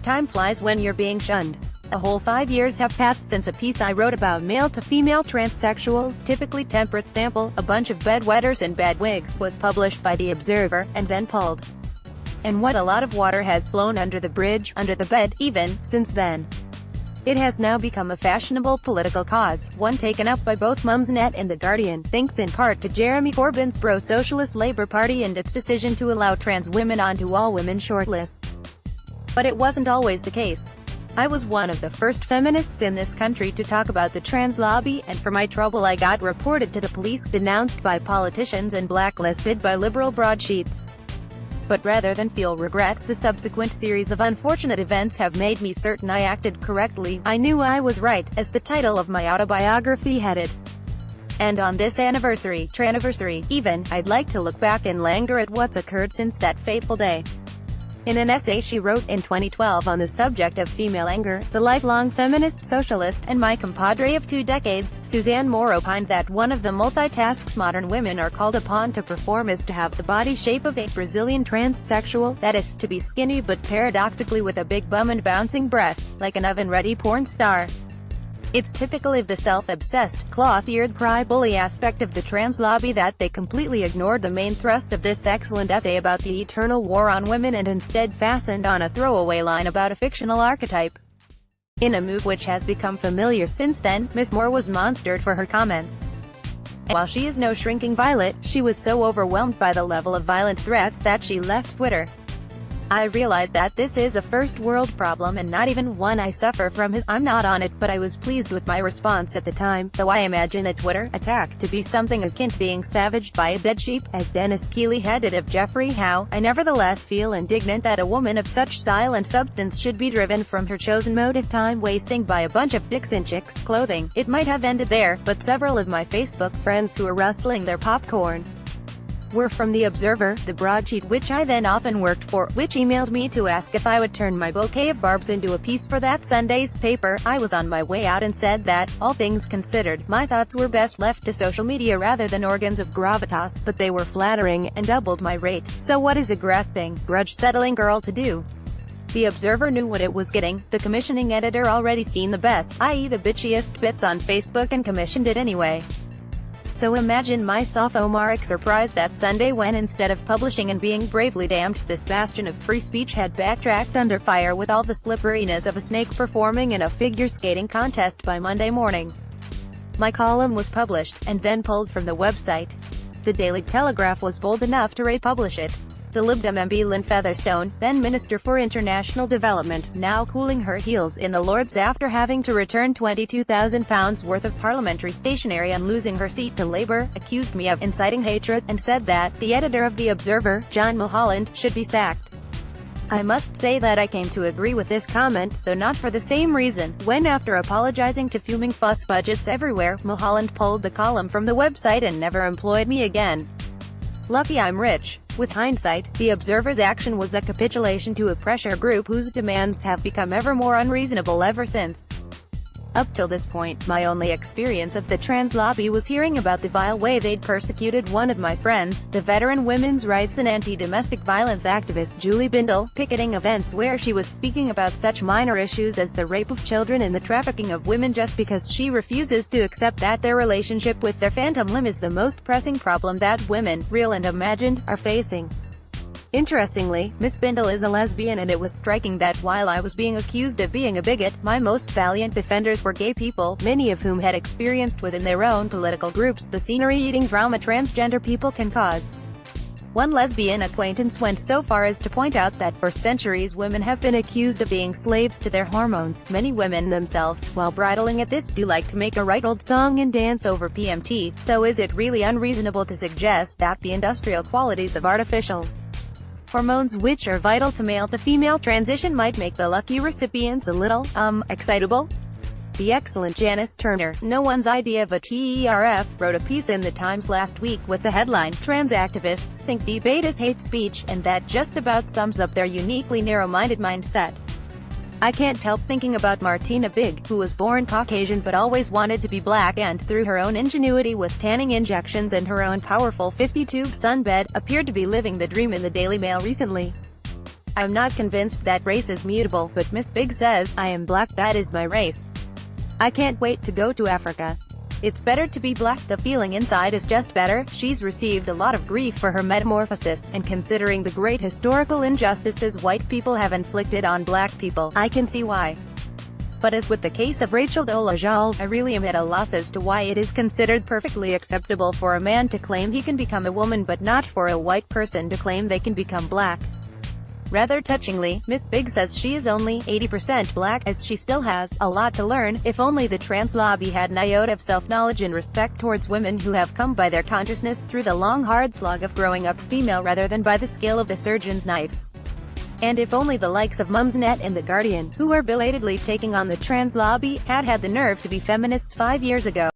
Time flies when you're being shunned. A whole 5 years have passed since a piece I wrote about male-to-female transsexuals, typically temperate sample, a bunch of bedwetters and bad wigs, was published by The Observer, and then pulled. And what a lot of water has flown under the bridge, under the bed, even, since then. It has now become a fashionable political cause, one taken up by both Mumsnet and The Guardian, thanks in part to Jeremy Corbyn's brosocialist Labour Party and its decision to allow trans women onto all-women shortlists. But it wasn't always the case. I was one of the first feminists in this country to talk about the trans lobby, and for my trouble I got reported to the police, denounced by politicians and blacklisted by liberal broadsheets. But rather than feel regret, the subsequent series of unfortunate events have made me certain I acted correctly. I knew I was right, as the title of my autobiography headed. And on this anniversary, tranniversary, even, I'd like to look back in languor at what's occurred since that fateful day. In an essay she wrote in 2012 on the subject of female anger, the lifelong feminist, socialist, and my compadre of 2 decades, Suzanne Moore opined that one of the multitasks modern women are called upon to perform is to have the body shape of a Brazilian transsexual, that is, to be skinny but paradoxically with a big bum and bouncing breasts, like an oven-ready porn star. It's typical of the self-obsessed, cloth-eared cry-bully aspect of the trans lobby that they completely ignored the main thrust of this excellent essay about the eternal war on women and instead fastened on a throwaway line about a fictional archetype. In a move which has become familiar since then, Miss Moore was monstered for her comments. And while she is no shrinking violet, she was so overwhelmed by the level of violent threats that she left Twitter. I realized that this is a first-world problem and not even one I suffer from. I'm not on it, but I was pleased with my response at the time, though I imagine a Twitter attack to be something akin to being savaged by a dead sheep, as Dennis Keeley had it of Jeffrey Howe. I nevertheless feel indignant that a woman of such style and substance should be driven from her chosen mode of time-wasting by a bunch of dicks in chicks' clothing. It might have ended there, but several of my Facebook friends who are rustling their popcorn were from The Observer, the broadsheet which I then often worked for, which emailed me to ask if I would turn my bouquet of barbs into a piece for that Sunday's paper. I was on my way out and said that, all things considered, my thoughts were best left to social media rather than organs of gravitas, but they were flattering, and doubled my rate. So what is a grasping, grudge-settling girl to do? The Observer knew what it was getting. The commissioning editor already seen the best, i.e. the bitchiest bits on Facebook, and commissioned it anyway. So imagine my sophomoric surprise that Sunday when, instead of publishing and being bravely damned, this bastion of free speech had backtracked under fire with all the slipperiness of a snake performing in a figure skating contest by Monday morning. My column was published, and then pulled from the website. The Daily Telegraph was bold enough to republish it. The Lib Dem MP Lynn Featherstone, then Minister for International Development, now cooling her heels in the Lords after having to return £22,000 worth of parliamentary stationery and losing her seat to Labour, accused me of inciting hatred, and said that the editor of The Observer, John Mulholland, should be sacked. I must say that I came to agree with this comment, though not for the same reason, when after apologizing to fuming fuss budgets everywhere, Mulholland pulled the column from the website and never employed me again. Lucky I'm rich. With hindsight, The Observer's action was a capitulation to a pressure group whose demands have become ever more unreasonable ever since. Up till this point, my only experience of the trans lobby was hearing about the vile way they'd persecuted one of my friends, the veteran women's rights and anti-domestic violence activist Julie Bindel, picketing events where she was speaking about such minor issues as the rape of children and the trafficking of women just because she refuses to accept that their relationship with their phantom limb is the most pressing problem that women, real and imagined, are facing. Interestingly, Miss Bindel is a lesbian, and it was striking that while I was being accused of being a bigot, my most valiant defenders were gay people, many of whom had experienced within their own political groups the scenery-eating drama transgender people can cause. One lesbian acquaintance went so far as to point out that for centuries women have been accused of being slaves to their hormones. Many women themselves, while bridling at this, do like to make a right old song and dance over PMT, so is it really unreasonable to suggest that the industrial qualities of artificial hormones which are vital to male-to-female transition might make the lucky recipients a little, excitable? The excellent Janice Turner, no one's idea of a TERF, wrote a piece in The Times last week with the headline, "Trans activists think debate is hate speech," and that just about sums up their uniquely narrow-minded mindset. I can't help thinking about Martina Big, who was born Caucasian but always wanted to be black and, through her own ingenuity with tanning injections and her own powerful 50-tube sunbed, appeared to be living the dream in the Daily Mail recently. I'm not convinced that race is mutable, but Miss Big says, I am black, that is my race. I can't wait to go to Africa. It's better to be black, the feeling inside is just better. She's received a lot of grief for her metamorphosis, and considering the great historical injustices white people have inflicted on black people, I can see why. But as with the case of Rachel Dolezal, I really am at a loss as to why it is considered perfectly acceptable for a man to claim he can become a woman but not for a white person to claim they can become black. Rather touchingly, Miss Big says she is only 80% black, as she still has a lot to learn. If only the trans lobby had an iota of self-knowledge and respect towards women who have come by their consciousness through the long hard slog of growing up female rather than by the skill of the surgeon's knife. And if only the likes of Mumsnet and The Guardian, who are belatedly taking on the trans lobby, had the nerve to be feminists 5 years ago.